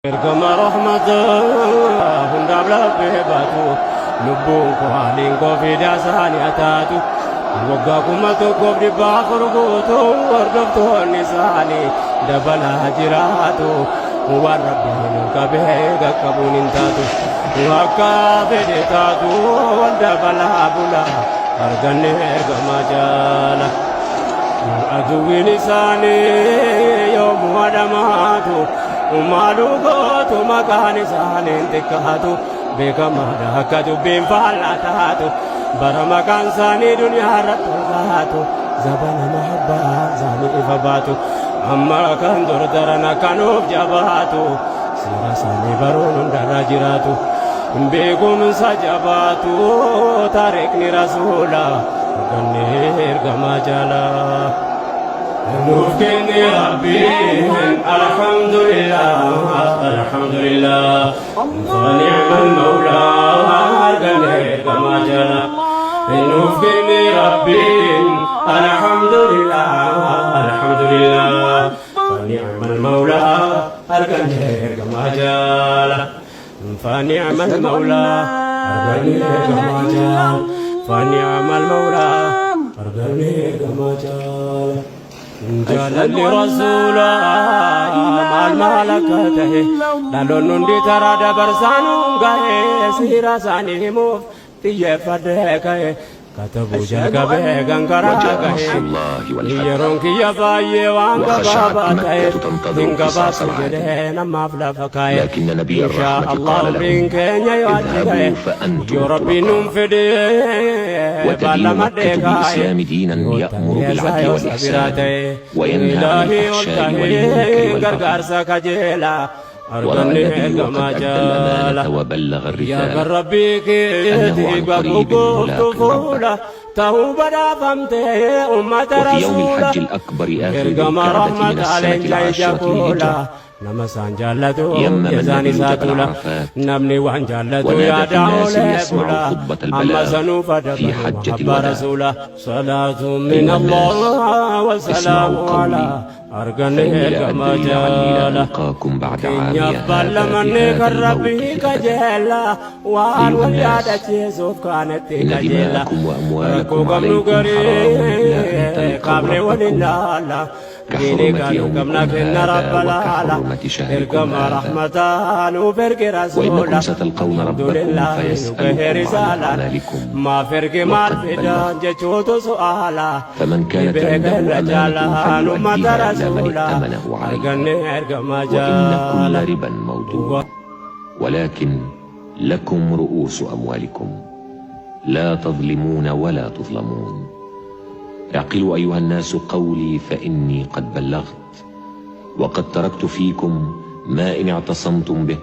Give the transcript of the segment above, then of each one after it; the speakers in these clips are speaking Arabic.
Ergama rahmatah hunda blabe batu lubbuun kuhaliin koofidhaa isaanii ataatu waggaa kumatu koofdi baafurguutu hordoftoonni isaanii dabalaa jiraatu waan rabbiin qabee qaqqabuun hin taatu akka fedhe taatu wal dabalaa bulaa arganne ergama jaala aduwwiin isaanii yoomuu adamaatu Malugotu makani sanin tekatu bekamada hakatu bimfalatatu baramakan sani dunia ratatu zabana mahabba zani ifabatu amma kan durdarana kanuf jabatu sira sani barun darajiratu begum sajabatu tarik ni rasula ganir gamajala نوفقني ربي الحمد لله الحمد لله ونعم المولى قلبي كما جرى نوفقني ربي الحمد لله الحمد لله ونعم المولى قلبي كما جرى فنعم المولى قلبي كما جرى فنعم المولى قلبي كما جرى جلال رسولا مال مالكته لالون دي ترى دبرسانو غاي سيرا ساني موف تيفدك كتبو جلغبه غنغرا غاي يرون كي يفاي وانغا باباي غنغبا سجدنا مافلافكاي لكن نبي الرحمة قال له فأنتم يا ربي ننفدي وتدين مكة الإسلام دينا يأمر بالعدل والإحسان وينهى عن الفحشاء والمنكر ورأى النبي وقد أدى الأمانة وبلغ الرسالة أنه عن قريب ملاق ربه. وفي يوم الحج الأكبر آخر ذي الكعبة من السنة العاشرة للهجرة يمم النبي جبل عرفات ونادى الناس ليسمعوا خطبة البلاغ في حجة الوداع. صلاة من الله وسلام على فإني لأدري لعلي لا ألقاكم بعد عامي هذا بهذه الموت إن دماءكم وأموالكم عليكم حرام إلا أن تلقوا كحرمة يومكم هذا وكحرمة شهركم هذا وإنكم ستلقون ربكم فيسألكم عن أعمالكم. فمن كانت عنده أمانة فليؤديها إلى من ائتمنه عليه. وإن كل ربا موضوع ولكن لكم رؤوس أموالكم لا تظلمون ولا تظلمون. اعقلوا أيها الناس قولي فإني قد بلغت وقد تركت فيكم ما إن اعتصمتم به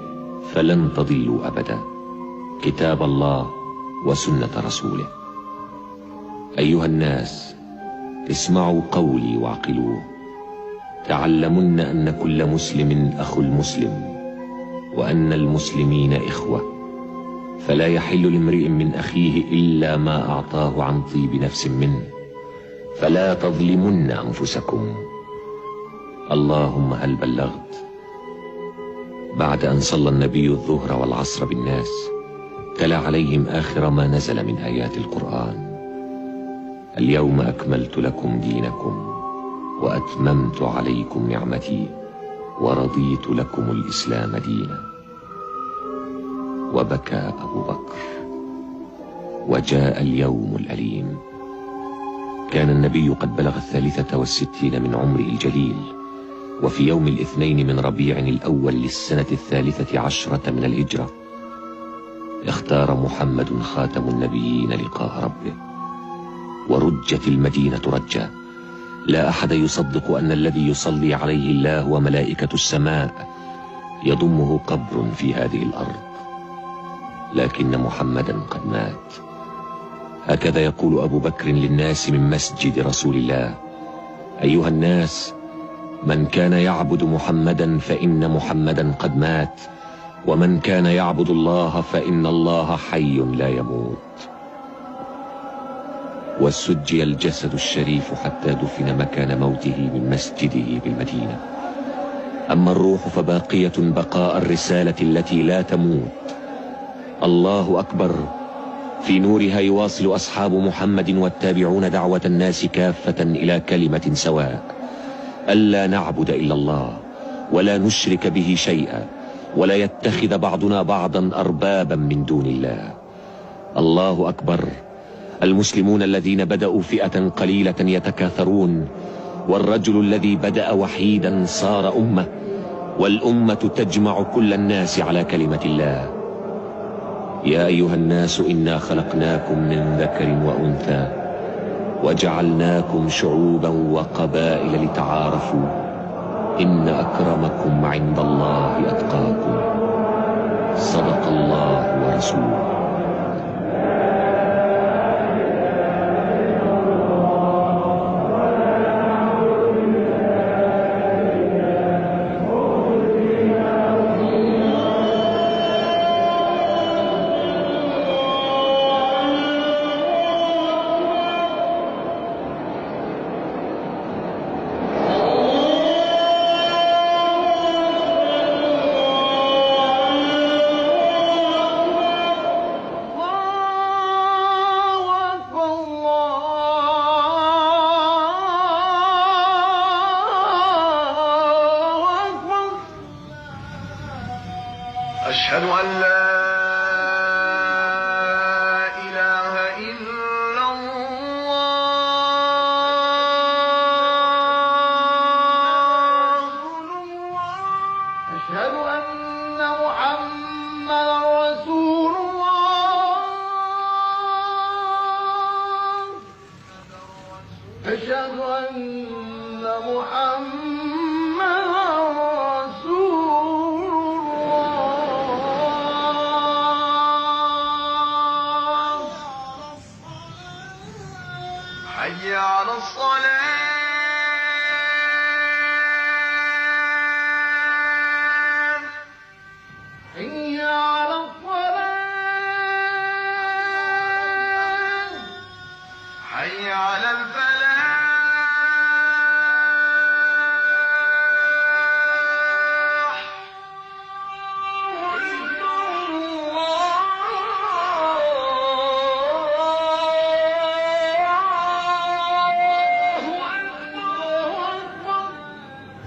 فلن تضلوا أبدا، كتاب الله وسنة رسوله. أيها الناس اسمعوا قولي واعقلوه. تعلمن أن كل مسلم أخو المسلم وأن المسلمين إخوة، فلا يحل لامرئ من أخيه إلا ما أعطاه عن طيب نفس منه، فلا تظلمن أنفسكم. اللهم هل بلغت؟ بعد أن صلى النبي الظهر والعصر بالناس تلا عليهم آخر ما نزل من آيات القرآن: اليوم أكملت لكم دينكم وأتممت عليكم نعمتي ورضيت لكم الإسلام دينا. وبكى أبو بكر وجاء اليوم الأليم. كان النبي قد بلغ 63 من عمره الجليل، وفي يوم الاثنين من ربيع الأول للسنة 13 من الهجرة اختار محمد خاتم النبيين لقاء ربه، ورجت المدينة رجا. لا أحد يصدق أن الذي يصلي عليه الله وملائكة السماء يضمه قبر في هذه الأرض، لكن محمدا قد مات. هكذا يقول أبو بكر للناس من مسجد رسول الله: أيها الناس، من كان يعبد محمدا فإن محمدا قد مات، ومن كان يعبد الله فإن الله حي لا يموت. وسجي الجسد الشريف حتى دفن مكان موته من مسجده بالمدينة. أما الروح فباقية بقاء الرسالة التي لا تموت. الله أكبر. في نورها يواصل أصحاب محمد والتابعون دعوة الناس كافة إلى كلمة سواء، ألا نعبد إلا الله ولا نشرك به شيئا، ولا يتخذ بعضنا بعضا أربابا من دون الله. الله أكبر. المسلمون الذين بدأوا فئة قليلة يتكاثرون، والرجل الذي بدأ وحيدا صار أمة، والأمة تجمع كل الناس على كلمة الله. يا أيها الناس إنا خلقناكم من ذكر وأنثى وجعلناكم شعوبا وقبائل لتعارفوا، إن أكرمكم عند الله أتقاكم. صدق الله ورسوله. أشهد أن لا إله إلا الله. أشهد أن محمدا رسول الله. أشهد أن محمدا رسول الله. حي على الصلاة. حي على الصلاة. حي على الفلاح.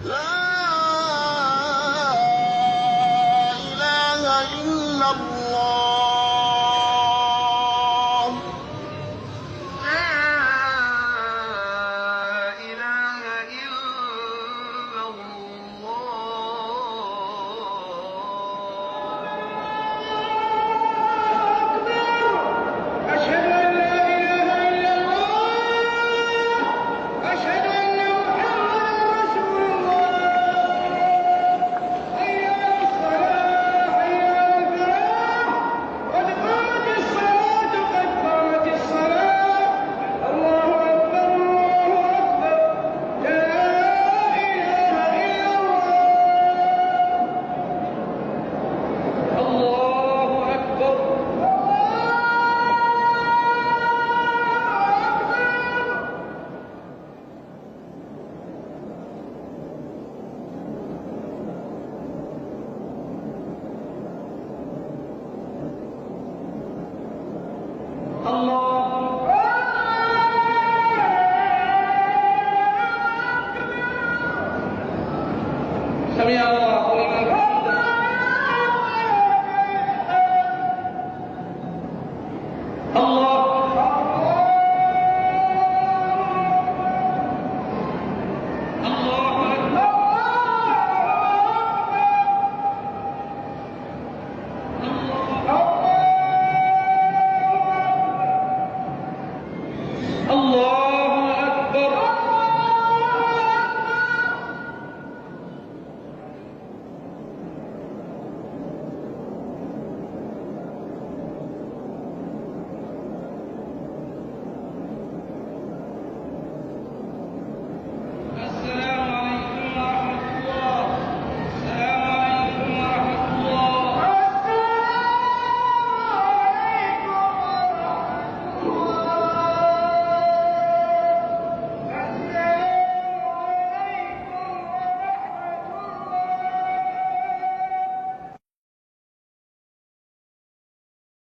لا إله إلا الله.